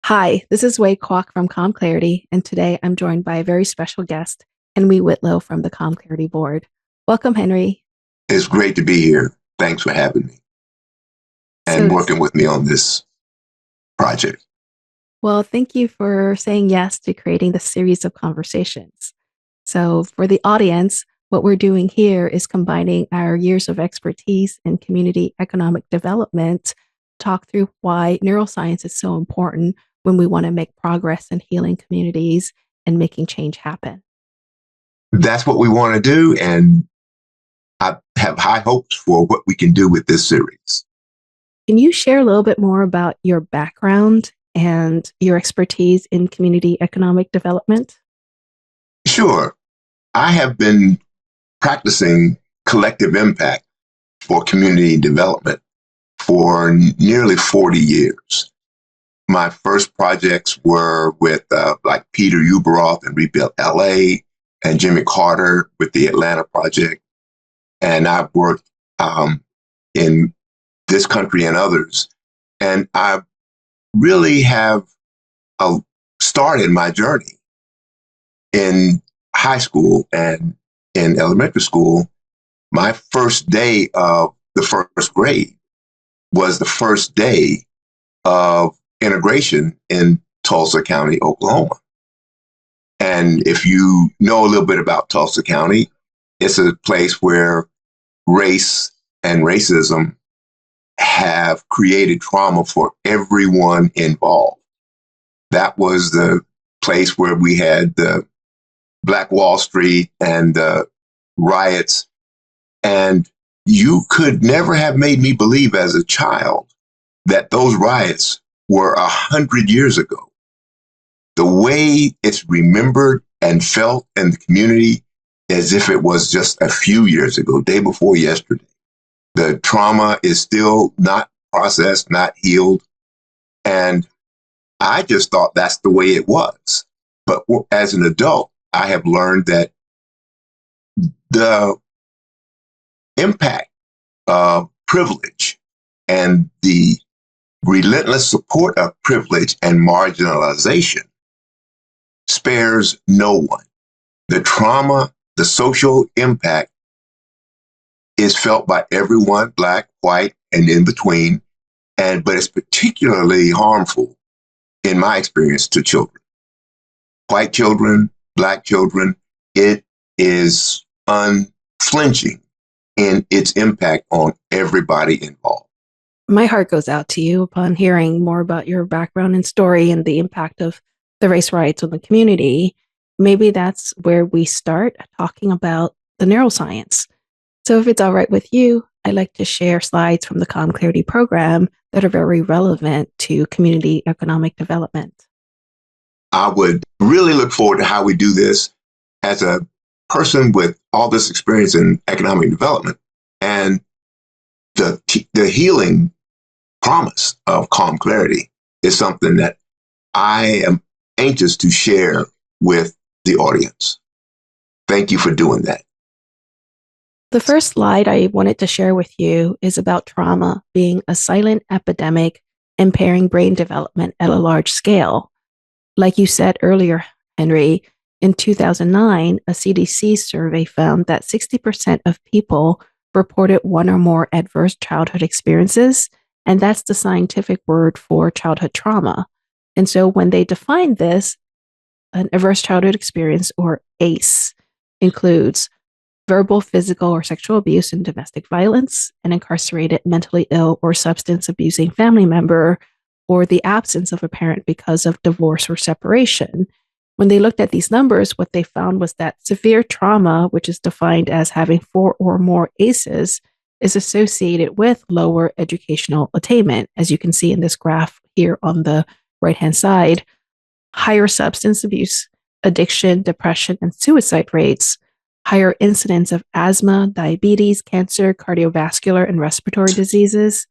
Hi, this is Zway Kwok from Clarity, and today I'm joined by a very special guest, Henry Whitlow from the Clarity Board. Welcome, Henry. It's great to be here. Thanks for having me and So, working with me on this project. well, thank you for saying yes to creating this series of conversations. So, for the audience, what we're doing here is combining our years of expertise in community economic development, talk through why neuroscience is so important when we want to make progress in healing communities and making change happen. That's what we want to do, and I have high hopes for what we can do with this series. Can you share a little bit more about your background and your expertise in community economic development? Sure. I have been practicing collective impact for community development for nearly 40 years. My first projects were with like Peter Uberoth and Rebuild LA and Jimmy Carter with the Atlanta Project. And I've worked in this country and others. And I really have started my journey in high school and in elementary school. My first day of the first grade was the first day of integration in Tulsa County, Oklahoma. And if you know a little bit about Tulsa County, it's a place where race and racism have created trauma for everyone involved. That was the place where we had the Black Wall Street and the riots. And you could never have made me believe as a child that those riots were 100 years ago. The way it's remembered and felt in the community as if it was just a few years ago, day before yesterday. The trauma is still not processed, not healed. And I just thought that's the way it was. But as an adult, I have learned that the impact of privilege and the relentless support of privilege and marginalization spares no one. The trauma, the social impact is felt by everyone, Black, white, and in between, but it's particularly harmful, in my experience, to children. White children, Black children, it is unflinching in its impact on everybody involved. My heart goes out to you upon hearing more about your background and story and the impact of the race riots on the community. Maybe that's where we start talking about the neuroscience. So if it's all right with you, I'd like to share slides from the Clarity program that are very relevant to community economic development. I would really look forward to how we do this as a person with all this experience in economic development and the healing promise of Calm Clarity is something that I am anxious to share with the audience. Thank you for doing that. The first slide I wanted to share with you is about trauma being a silent epidemic impairing brain development at a large scale. Like you said earlier, Henry, in 2009, a CDC survey found that 60% of people reported one or more adverse childhood experiences, and that's the scientific word for childhood trauma. And so when they define this, an adverse childhood experience, or ACE, includes verbal, physical, or sexual abuse and domestic violence, an incarcerated, mentally ill, or substance abusing family member, or the absence of a parent because of divorce or separation. When they looked at these numbers, what they found was that severe trauma, which is defined as having 4 or more ACEs, is associated with lower educational attainment, as you can see in this graph here on the right-hand side, higher substance abuse, addiction, depression, and suicide rates, higher incidence of asthma, diabetes, cancer, cardiovascular, and respiratory diseases,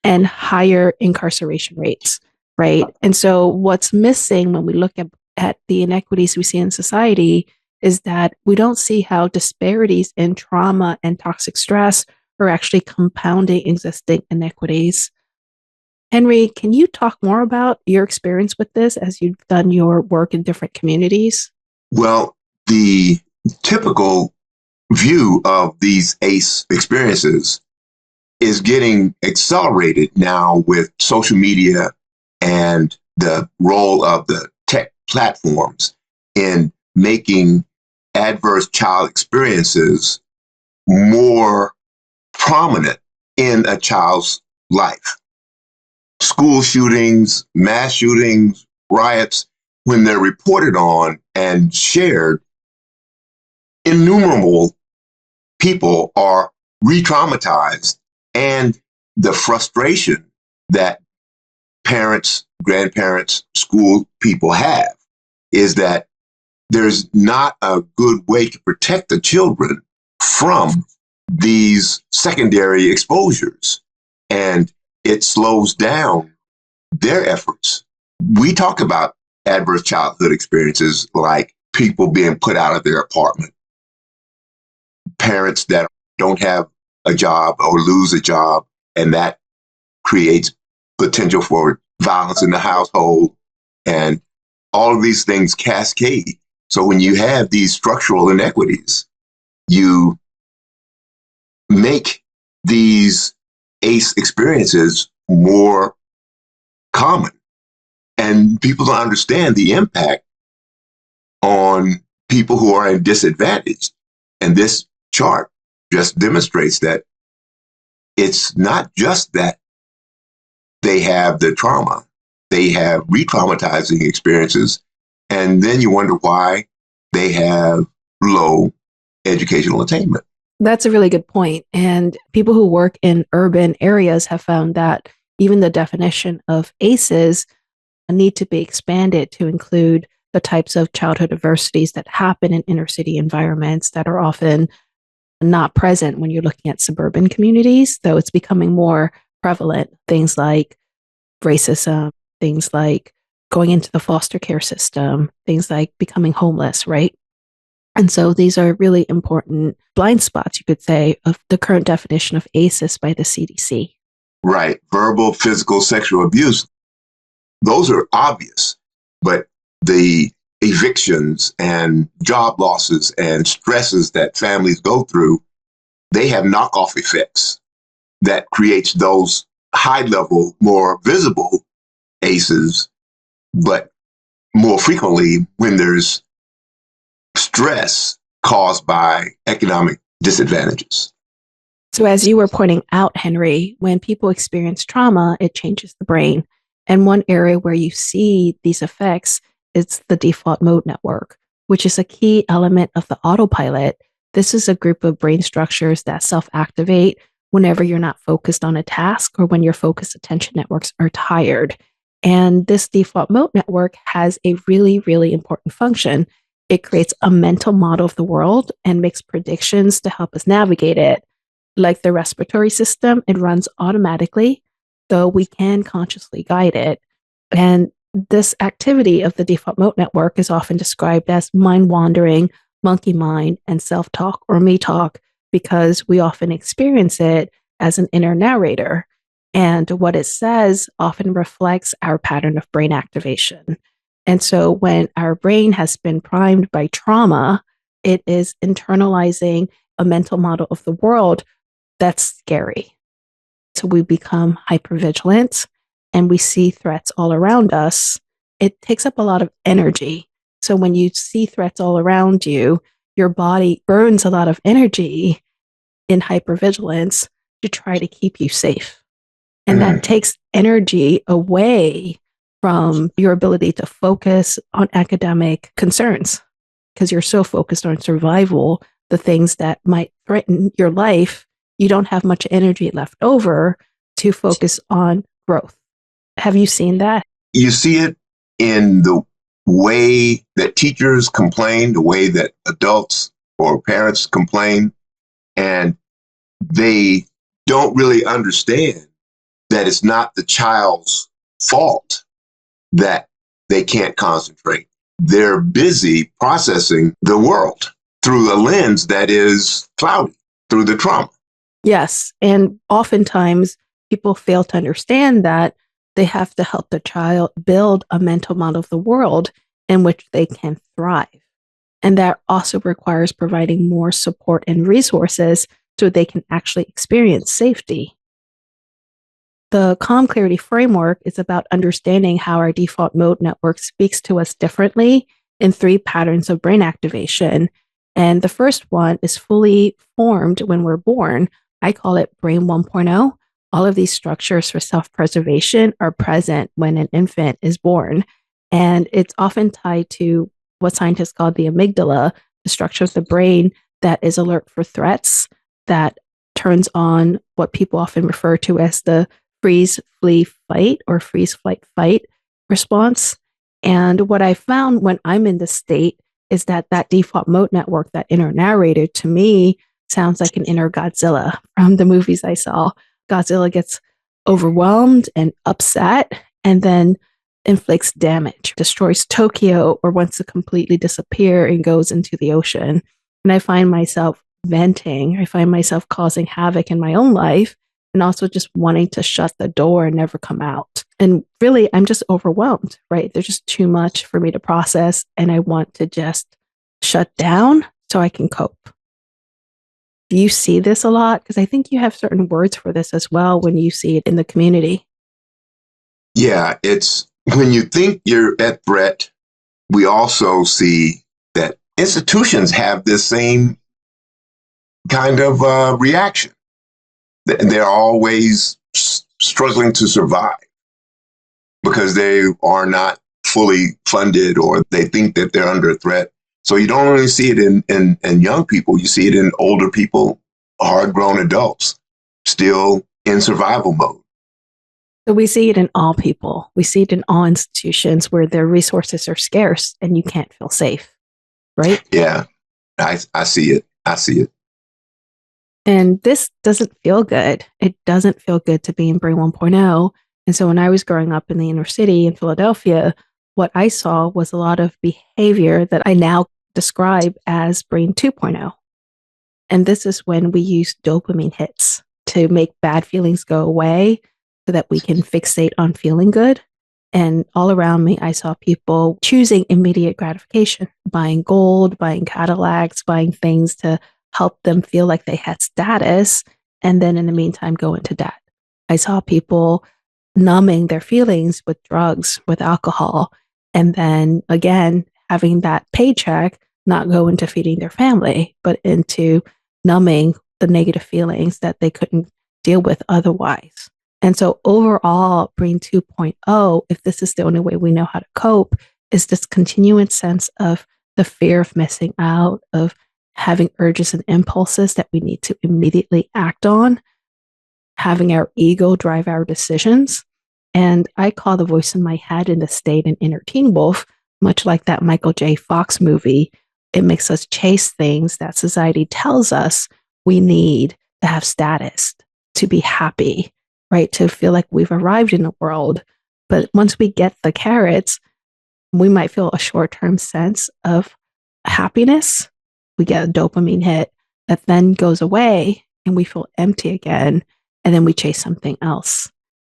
and higher incarceration rates, right? And so what's missing when we look at the inequities we see in society is that we don't see how disparities in trauma and toxic stress are actually compounding existing inequities. Henry, can you talk more about your experience with this as you've done your work in different communities? Well, the typical view of these ACE experiences is getting accelerated now with social media and the role of the tech platforms in making adverse child experiences more prominent in a child's life. School shootings, mass shootings, riots, when they're reported on and shared, innumerable people are re-traumatized, and the frustration that parents, grandparents, school people have is that there's not a good way to protect the children from these secondary exposures. And it slows down their efforts. We talk about adverse childhood experiences like people being put out of their apartment, parents that don't have a job or lose a job, and that creates potential for violence in the household, and all of these things cascade. So when you have these structural inequities, you make these ACE experiences more common, and people don't understand the impact on people who are disadvantaged. And this chart just demonstrates that it's not just that they have the trauma, they have re-traumatizing experiences, and then you wonder why they have low educational attainment. That's a really good point. And people who work in urban areas have found that even the definition of ACEs need to be expanded to include the types of childhood adversities that happen in inner city environments that are often not present when you're looking at suburban communities, though it's becoming more prevalent. Things like racism, things like going into the foster care system, things like becoming homeless, right? And so these are really important blind spots, you could say, of the current definition of ACEs by the CDC. Right. Verbal, physical, sexual abuse. Those are obvious, but the evictions and job losses and stresses that families go through, they have knockoff effects that creates those high level, more visible ACEs, but more frequently when there's stress caused by economic disadvantages. So as you were pointing out, Henry, when people experience trauma, it changes the brain. And one area where you see these effects is the default mode network, which is a key element of the autopilot. This is a group of brain structures that self-activate whenever you're not focused on a task or when your focused attention networks are tired. And this default mode network has a really, really important function. It creates a mental model of the world and makes predictions to help us navigate it. Like the respiratory system, it runs automatically, though we can consciously guide it. And this activity of the default mode network is often described as mind wandering, monkey mind, and self talk or me talk, because we often experience it as an inner narrator. And what it says often reflects our pattern of brain activation. And so when our brain has been primed by trauma, it is internalizing a mental model of the world that's scary. So we become hypervigilant and we see threats all around us. It takes up a lot of energy. So when you see threats all around you, your body burns a lot of energy in hypervigilance to try to keep you safe. And that takes energy away from your ability to focus on academic concerns because you're so focused on survival, the things that might threaten your life. You don't have much energy left over to focus on growth. Have you seen that? You see it in the way that teachers complain, the way that adults or parents complain, and they don't really understand that it's not the child's fault that they can't concentrate. They're busy processing the world through a lens that is cloudy, through the trauma. Yes. And oftentimes people fail to understand that They have to help the child build a mental model of the world in which they can thrive. And that also requires providing more support and resources so they can actually experience safety. The calm clarity framework is about understanding how our default mode network speaks to us differently in three patterns of brain activation. And the first one is fully formed when we're born. I call it brain 1.0. All of these structures for self preservation are present when an infant is born. And it's often tied to what scientists call the amygdala, the structure of the brain that is alert for threats, that turns on what people often refer to as the freeze, flee, fight, or freeze, flight, fight response. And what I found when I'm in this state is that that default mode network, that inner narrator, to me sounds like an inner Godzilla from the movies I saw. Godzilla gets overwhelmed and upset and then inflicts damage, destroys Tokyo, or wants to completely disappear and goes into the ocean. And I find myself venting. I find myself causing havoc in my own life and also just wanting to shut the door and never come out. And really, I'm just overwhelmed, right? There's just too much for me to process. And I want to just shut down so I can cope. Do you see this a lot? Because I think you have certain words for this as well when you see it in the community. Yeah, it's when you think you're at threat, we also see that institutions have this same kind of reaction. They're always struggling to survive because they are not fully funded or they think that they're under threat. So you don't only see it in young people, you see it in older people, hard-grown adults, still in survival mode. So we see it in all people. We see it in all institutions where their resources are scarce and you can't feel safe, right? Yeah, I see it. I see it. And this doesn't feel good. It doesn't feel good to be in Brain 1.0. And so when I was growing up in the inner city in Philadelphia, what I saw was a lot of behavior that I now describe as Brain 2.0. And this is when we use dopamine hits to make bad feelings go away so that we can fixate on feeling good. And all around me, I saw people choosing immediate gratification, buying gold, buying Cadillacs, buying things to help them feel like they had status, and then in the meantime go into debt. I saw people numbing their feelings with drugs, with alcohol, and then again having that paycheck not go into feeding their family, but into numbing the negative feelings that they couldn't deal with otherwise. And so overall, Brain 2.0, if this is the only way we know how to cope, is this continuing sense of the fear of missing out, of having urges and impulses that we need to immediately act on, having our ego drive our decisions. And I call the voice in my head in the state an inner teen wolf, much like that Michael J. Fox movie. It makes us chase things that society tells us we need to have status, to be happy, right? To feel like we've arrived in the world. But once we get the carrots, we might feel a short-term sense of happiness. We get a dopamine hit that then goes away and we feel empty again. And then we chase something else.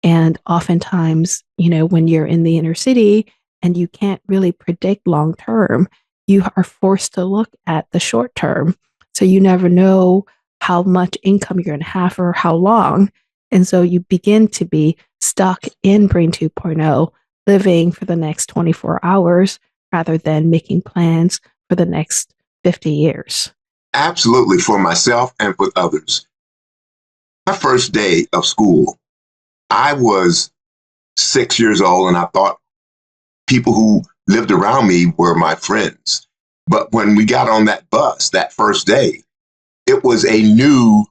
And oftentimes, when you're in the inner city and you can't really predict long term, you are forced to look at the short term. So you never know how much income you're going to have for how long. And so you begin to be stuck in Brain 2.0, living for the next 24 hours rather than making plans for the next 50 years. Absolutely, for myself and with others. My first day of school, I was 6 years old and I thought people who lived around me were my friends. But when we got on that bus that first day, it was a new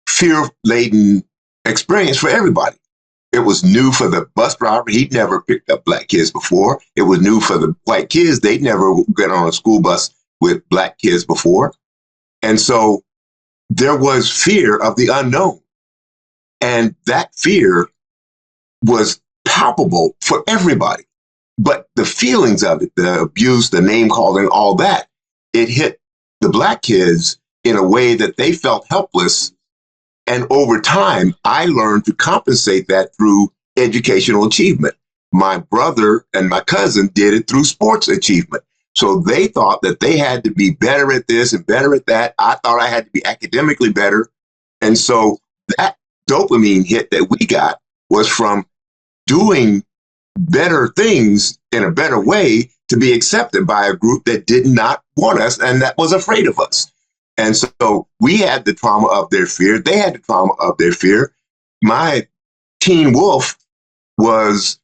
fear-laden experience for everybody. It was new for the bus driver. He'd never picked up black kids before. It was new for the white kids. They'd never get on a school bus with black kids before. And so there was fear of the unknown. And that fear was palpable for everybody. But the feelings of it, the abuse, the name calling, all that, it hit the black kids in a way that they felt helpless. And over time, I learned to compensate that through educational achievement. My brother and my cousin did it through sports achievement. So they thought that they had to be better at this and better at that. I thought I had to be academically better. And so that dopamine hit that we got was from doing better things in a better way to be accepted by a group that did not want us and that was afraid of us. And so we had the trauma of their fear. They had the trauma of their fear. My teen wolf was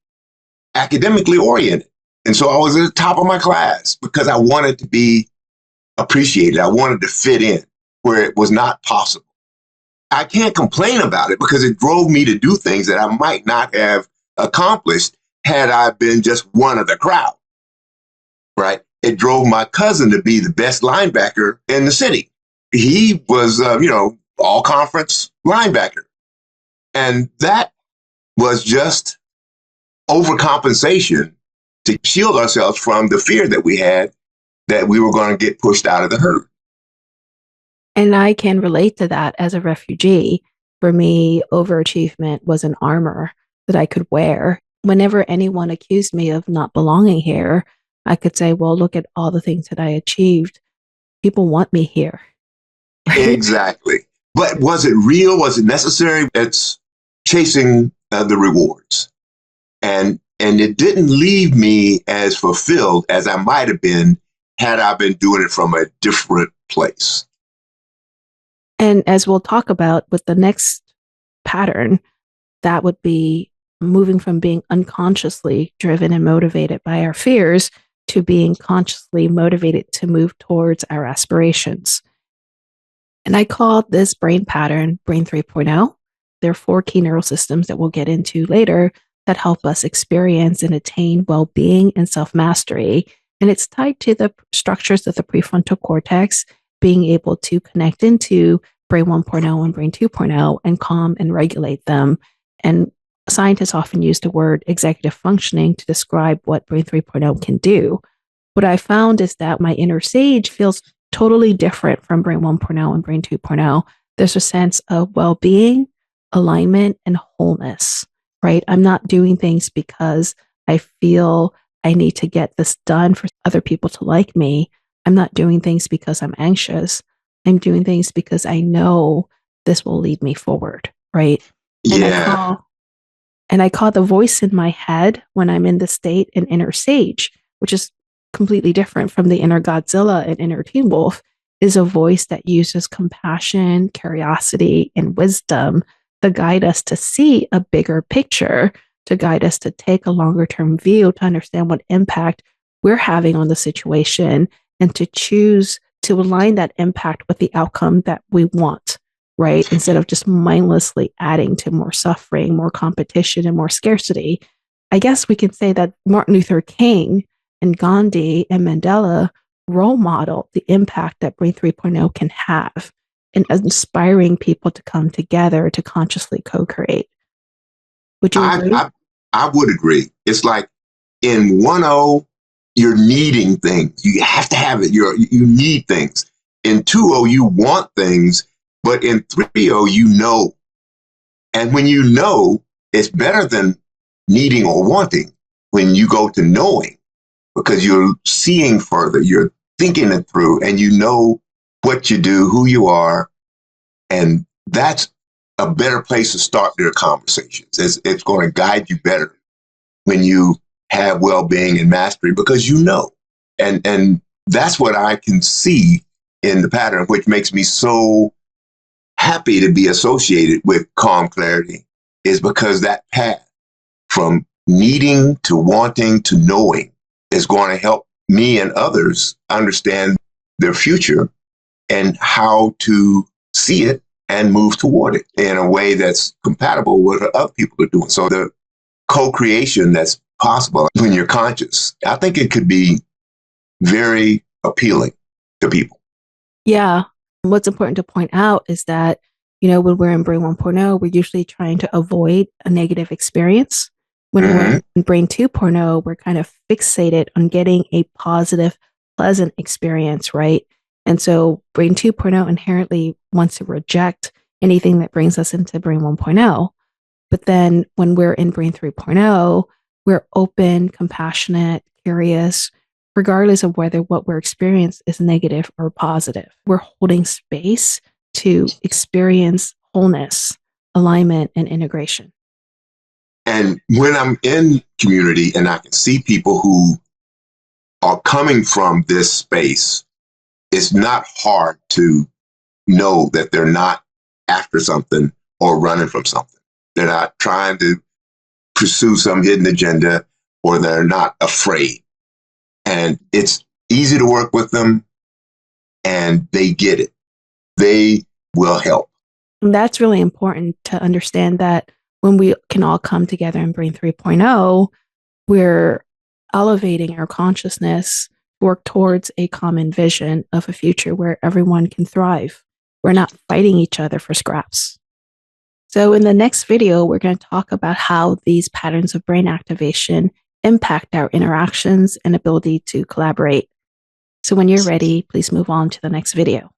academically oriented. And so I was at the top of my class because I wanted to be appreciated. I wanted to fit in where it was not possible. I can't complain about it because it drove me to do things that I might not have accomplished had I been just one of the crowd, right? It drove my cousin to be the best linebacker in the city. He was, all conference linebacker. And that was just overcompensation to shield ourselves from the fear that we had that we were going to get pushed out of the herd. And I can relate to that as a refugee. For me, overachievement was an armor that I could wear. Whenever anyone accused me of not belonging here, I could say, well, look at all the things that I achieved. People want me here. Exactly. But was it real? Was it necessary? It's chasing the rewards. And it didn't leave me as fulfilled as I might have been had I been doing it from a different place. And as we'll talk about with the next pattern, that would be moving from being unconsciously driven and motivated by our fears to being consciously motivated to move towards our aspirations. And I call this brain pattern Brain 3.0. There are 4 key neural systems that we'll get into later that help us experience and attain well-being and self-mastery. And it's tied to the structures of the prefrontal cortex being able to connect into Brain 1.0 and Brain 2.0 and calm and regulate them. And scientists often use the word executive functioning to describe what Brain 3.0 can do. What I found is that my inner sage feels totally different from Brain 1.0 and Brain 2.0. There's a sense of well-being, alignment, and wholeness, right? I'm not doing things because I feel I need to get this done for other people to like me. I'm not doing things because I'm anxious. I'm doing things because I know this will lead me forward, right? Yeah. And I call the voice in my head when I'm in the state an inner sage, which is completely different from the inner Godzilla and inner Teen Wolf, is a voice that uses compassion, curiosity, and wisdom to guide us to see a bigger picture, to guide us to take a longer term view, to understand what impact we're having on the situation, and to choose to align that impact with the outcome that we want, right? Instead of just mindlessly adding to more suffering, more competition, and more scarcity. I guess we can say that Martin Luther King and Gandhi and Mandela role model the impact that Brain 3.0 can have in inspiring people to come together to consciously co-create. Would you agree? I would agree. It's like in 1.0, you're needing things. You have to have it. You need things. In 2.0, you want things, but in 3.0, you know. And when you know, it's better than needing or wanting when you go to knowing, because you're seeing further, you're thinking it through, and you know what you do, who you are. And that's a better place to start their conversations. It's going to guide you better when you have well-being and mastery, because you know. And that's what I can see in the pattern, which makes me so happy to be associated with calm clarity, is because that path from needing to wanting to knowing is going to help me and others understand their future and how to see it and move toward it in a way that's compatible with what other people are doing. So the co-creation that's possible when you're conscious, I think it could be very appealing to people. Yeah. What's important to point out is that, when we're in Brain 1.0, we're usually trying to avoid a negative experience. When we're in Brain 2.0, we're kind of fixated on getting a positive, pleasant experience, right? And so Brain 2.0 inherently wants to reject anything that brings us into Brain 1.0. But then when we're in Brain 3.0, we're open, compassionate, curious, regardless of whether what we're experiencing is negative or positive. We're holding space to experience wholeness, alignment, and integration. And when I'm in community and I can see people who are coming from this space, it's not hard to know that they're not after something or running from something. They're not trying to pursue some hidden agenda, or they're not afraid. And it's easy to work with them, and they get it. They will help. And that's really important to understand, that when we can all come together in Brain 3.0, we're elevating our consciousness to work towards a common vision of a future where everyone can thrive. We're not fighting each other for scraps. So in the next video, we're going to talk about how these patterns of brain activation impact our interactions and ability to collaborate. So when you're ready, please move on to the next video.